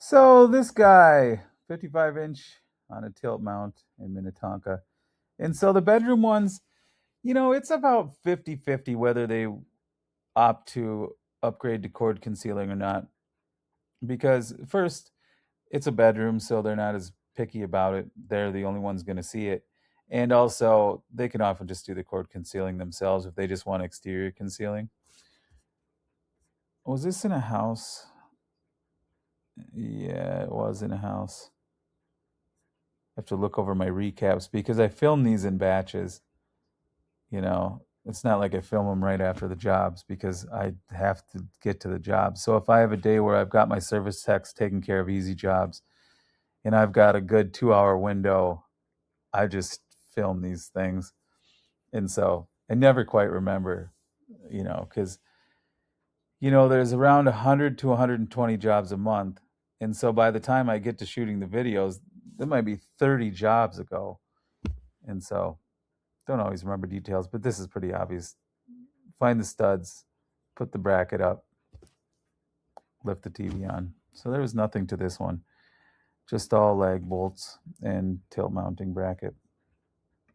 So this guy, 55-inch on a tilt mount in Minnetonka. And so the bedroom ones, it's about 50-50 whether they opt to upgrade to cord concealing or not. Because first, it's a bedroom, so they're not as picky about it. They're the only ones going to see it. And also, they can often just do the cord concealing themselves if they just want exterior concealing. Was this in a house? Yeah, it was in a house. I have to look over my recaps because I film these in batches. It's not like I film them right after the jobs because I have to get to the jobs. So if I have a day where I've got my service techs taking care of easy jobs and I've got a good 2 hour window, I just film these things. And so I never quite remember, because, there's around 100 to 120 jobs a month. And so by the time I get to shooting the videos, there might be 30 jobs ago. And so don't always remember details, but this is pretty obvious. Find the studs, put the bracket up, lift the TV on. So there was nothing to this one, just all lag bolts and tilt mounting bracket.